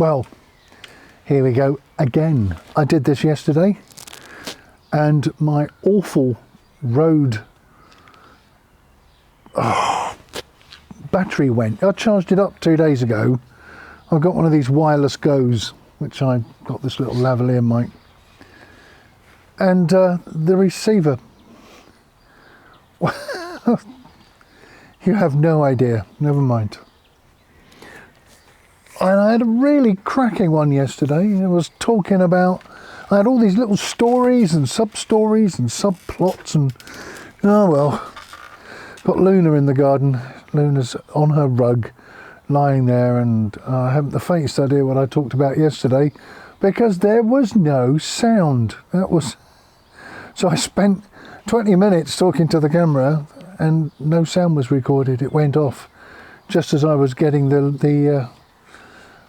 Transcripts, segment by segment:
Well, here we go again. I did this yesterday and my awful road battery went. I charged it up 2 days ago. I've got one of these wireless goes, which I got this little lavalier mic, and the receiver, you have no idea, never mind. And I had a really cracking one yesterday. I was talking about, I had all these little stories and sub-stories and subplots and, oh well, got Luna in the garden. Luna's on her rug, lying there, and I haven't the faintest idea what I talked about yesterday because there was no sound. So I spent 20 minutes talking to the camera and no sound was recorded. It went off just as I was getting the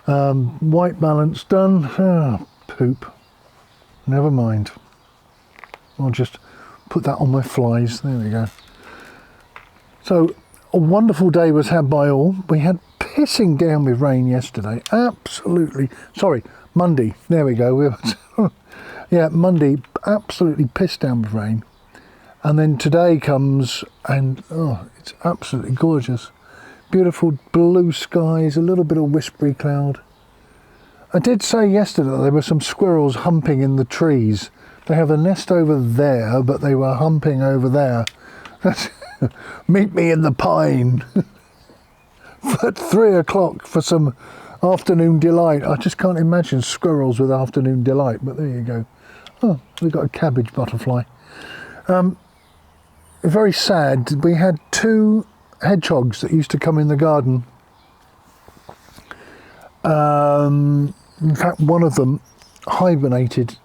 white balance done. Oh, poop. Never mind. I'll just put that on my flies. There we go. So a wonderful day was had by all. We had pissing down with rain yesterday. Absolutely. Sorry, Monday. There we go. Yeah, Monday absolutely pissed down with rain. And then today comes and it's absolutely gorgeous. Beautiful blue skies, a little bit of whispery cloud. I did say yesterday that there were some squirrels humping in the trees. They have a nest over there, but they were humping over there. Meet me in the pine at 3 o'clock for some afternoon delight. I just can't imagine squirrels with afternoon delight, but there you go. Oh, we've got a cabbage butterfly. Very sad. We had 2 hedgehogs that used to come in the garden. In fact, one of them hibernated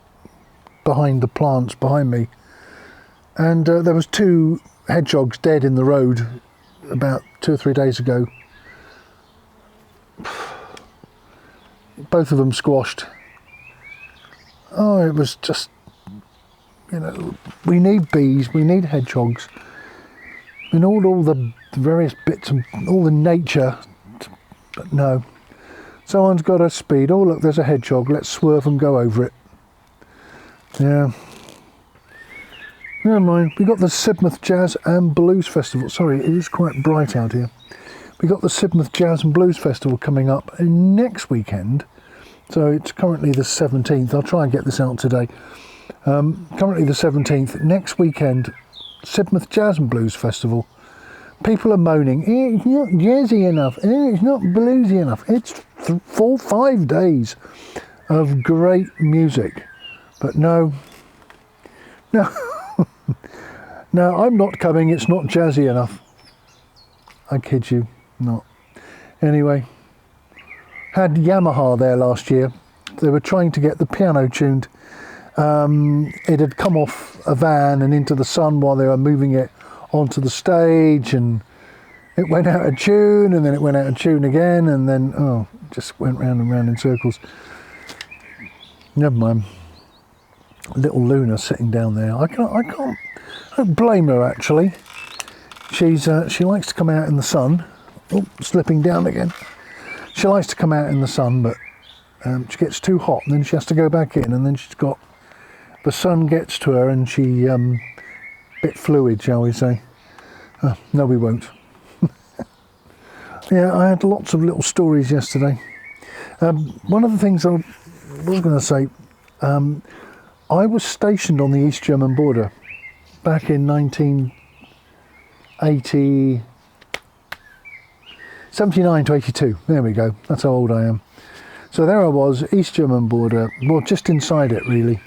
behind the plants behind me, and there was 2 hedgehogs dead in the road about 2 or 3 days ago. Both of them squashed. Oh, it was just, we need bees, we need hedgehogs, we need all the various bits and all the nature, but no. Someone's got a speed. Oh look, there's a hedgehog, let's swerve and go over it. Yeah. Never mind. We got the Sidmouth Jazz and Blues Festival. Sorry, it is quite bright out here. We got the Sidmouth Jazz and Blues Festival coming up next weekend. So it's currently the 17th. I'll try and get this out today. Currently the 17th. Next weekend, Sidmouth Jazz and Blues Festival. People are moaning, it's not jazzy enough, it's not bluesy enough. It's 4-5 days of great music. But no. No, I'm not coming. It's not jazzy enough. I kid you not. Anyway, had Yamaha there last year. They were trying to get the piano tuned. It had come off a van and into the sun while they were moving it onto the stage, and it went out of tune, and then it went out of tune again, and then just went round and round in circles. Never mind. Little Luna sitting down there. I don't blame her actually. She likes to come out in the sun. Oh, slipping down again. She likes to come out in the sun, but she gets too hot and then she has to go back in, and then the sun gets to her and she bit fluid, shall we say. No, we won't. Yeah, I had lots of little stories yesterday. One of the things I was going to say, I was stationed on the East German border back in 79 to 82. There we go. That's how old I am. So there I was, East German border, well, just inside it really.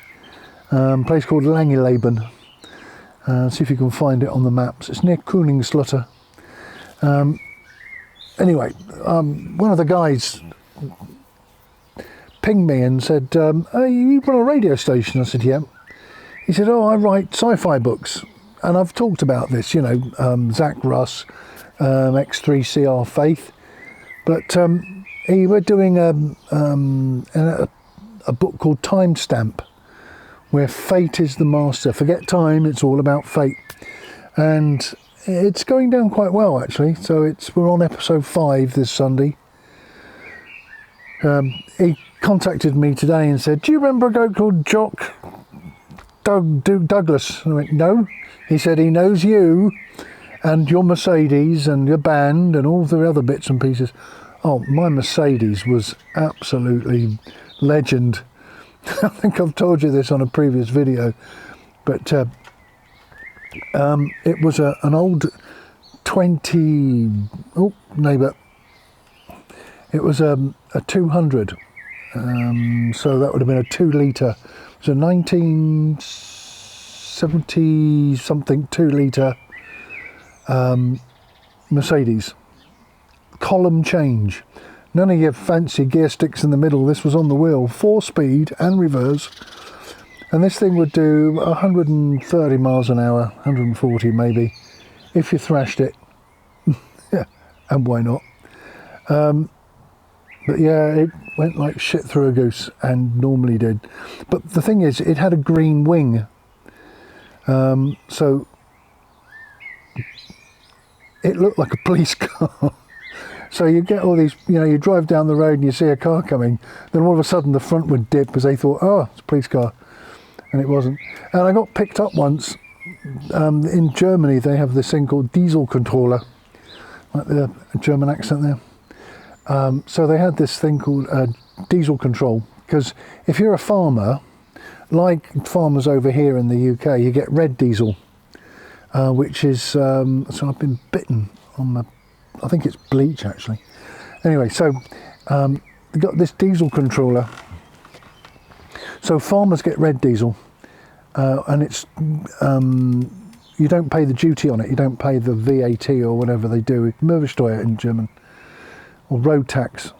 Place called Langeleben. See if you can find it on the maps. It's near Koningslutter. Anyway, one of the guys pinged me and said, "Oh, you run a radio station?" I said, "Yeah." He said, "Oh, I write sci-fi books." And I've talked about this, Zach Russ, X3CR Faith. But we're doing a book called Timestamp, where fate is the master. Forget time, it's all about fate. And it's going down quite well, actually. So we're on episode 5 this Sunday. He contacted me today and said, do you remember a guy called Douglas? I went, no. He said he knows you and your Mercedes and your band and all the other bits and pieces. Oh, my Mercedes was absolutely legend. I think I've told you this on a previous video, but it was an old 20, oh neighbour, it was a 200, so that would have been a 2 litre. It was a 1970 something 2 litre Mercedes, column change, none of your fancy gear sticks in the middle. This was on the wheel, 4-speed and reverse, and this thing would do 130 miles an hour, 140 maybe, if you thrashed it. Yeah, and why not? But yeah, it went like shit through a goose, and normally did. But the thing is, it had a green wing, so it looked like a police car. So you get all these, you know, you drive down the road and you see a car coming, then all of a sudden the front would dip because they thought, oh, it's a police car, and it wasn't. And I got picked up once. In Germany they have this thing called diesel controller, like the German accent there. So they had this thing called diesel control, because if you're a farmer, like farmers over here in the UK, you get red diesel, which is, so I've been bitten on my, I think it's bleach actually. Anyway, so they got this diesel controller. So farmers get red diesel, and it's, you don't pay the duty on it, you don't pay the VAT or whatever they do, Mehrwersteuer in German, or road tax.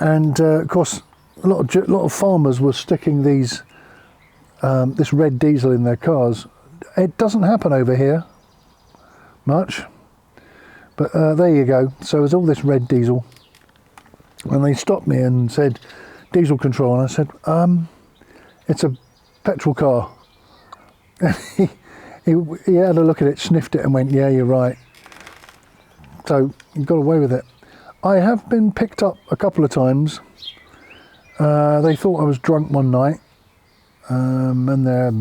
And of course, a lot of farmers were sticking these this red diesel in their cars. It doesn't happen over here much, but there you go. So there's all this red diesel, and they stopped me and said, diesel control, and I said, it's a petrol car. And he had a look at it, sniffed it, and went, yeah, you're right. So you got away with it. I have been picked up a couple of times. They thought I was drunk one night, and their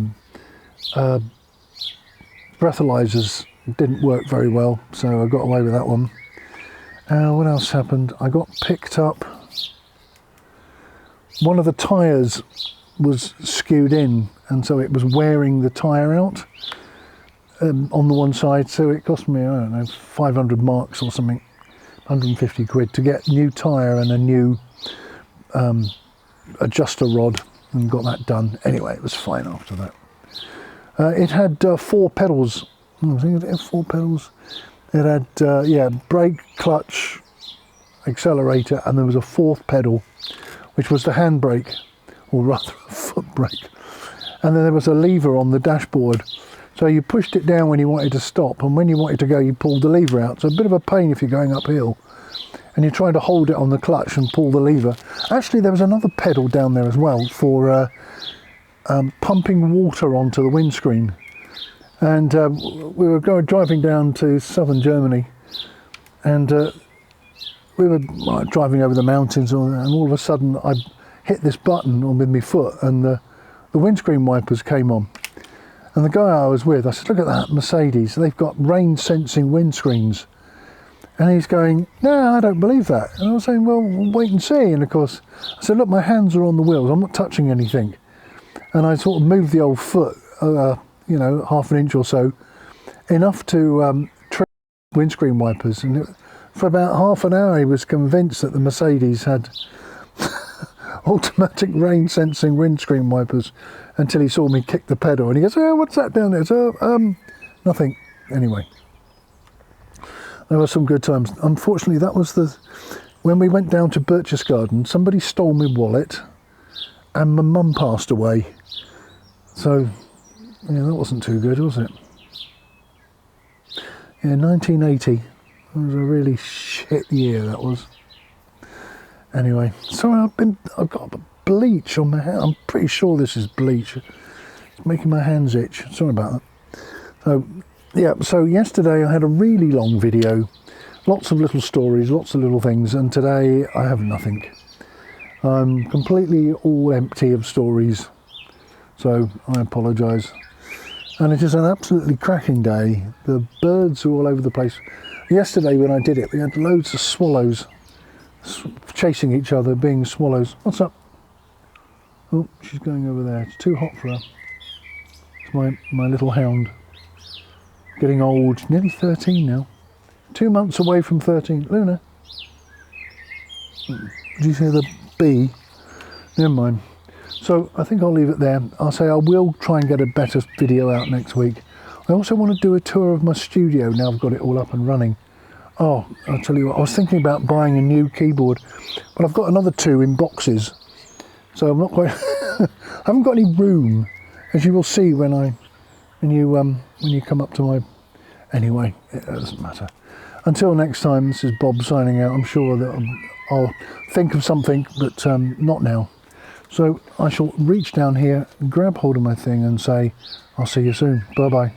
breathalyzers didn't work very well, so I got away with that one. What else happened? I got picked up. One of the tyres was skewed in, and so it was wearing the tyre out on the one side, so it cost me, I don't know, 500 marks or something, 150 quid to get new tyre and a new adjuster rod, and got that done. Anyway, it was fine after that. It had 4 pedals. I think it had 4 pedals. It had, yeah, brake, clutch, accelerator, and there was a 4th pedal, which was the handbrake, or rather a foot brake. And then there was a lever on the dashboard. So you pushed it down when you wanted to stop, and when you wanted to go, you pulled the lever out. So a bit of a pain if you're going uphill, and you're trying to hold it on the clutch and pull the lever. Actually, there was another pedal down there as well for pumping water onto the windscreen. And we were driving down to southern Germany, and we were driving over the mountains, and all of a sudden I hit this button on with my foot, and the windscreen wipers came on. And the guy I was with, I said, look at that Mercedes, they've got rain sensing windscreens. And he's going, no, I don't believe that. And I was saying, well, wait and see. And of course, I said, look, my hands are on the wheels, I'm not touching anything. And I sort of moved the old foot, you know, half an inch or so, enough to trip windscreen wipers. And for about half an hour, he was convinced that the Mercedes had automatic rain sensing windscreen wipers, until he saw me kick the pedal, and he goes, oh, what's that down there? So, nothing. Anyway, there were some good times. Unfortunately, that was when we went down to Berchtesgaden, somebody stole my wallet, and my mum passed away. So, yeah, that wasn't too good, was it? Yeah, 1980. That was a really shit year, that was. Anyway, sorry, I've got bleach on my hand. I'm pretty sure this is bleach. It's making my hands itch. Sorry about that. So, yeah, so yesterday I had a really long video. Lots of little stories, lots of little things, and today I have nothing. I'm completely all empty of stories, so I apologise. And it is an absolutely cracking day. The birds are all over the place. Yesterday when I did it, we had loads of swallows chasing each other, being swallows. What's up? Oh, she's going over there. It's too hot for her. It's my little hound. Getting old, nearly 13 now. 2 months away from 13. Luna. Did you hear the bee? Never mind. So I think I'll leave it there. I'll say I will try and get a better video out next week. I also want to do a tour of my studio now I've got it all up and running. Oh, I'll tell you what, I was thinking about buying a new keyboard, but I've got another 2 in boxes. So I'm not quite, I haven't got any room, as you will see when you come up to my, anyway, it doesn't matter. Until next time, this is Bob signing out. I'm sure that I'll think of something, but not now. So I shall reach down here, grab hold of my thing and say, I'll see you soon. Bye-bye.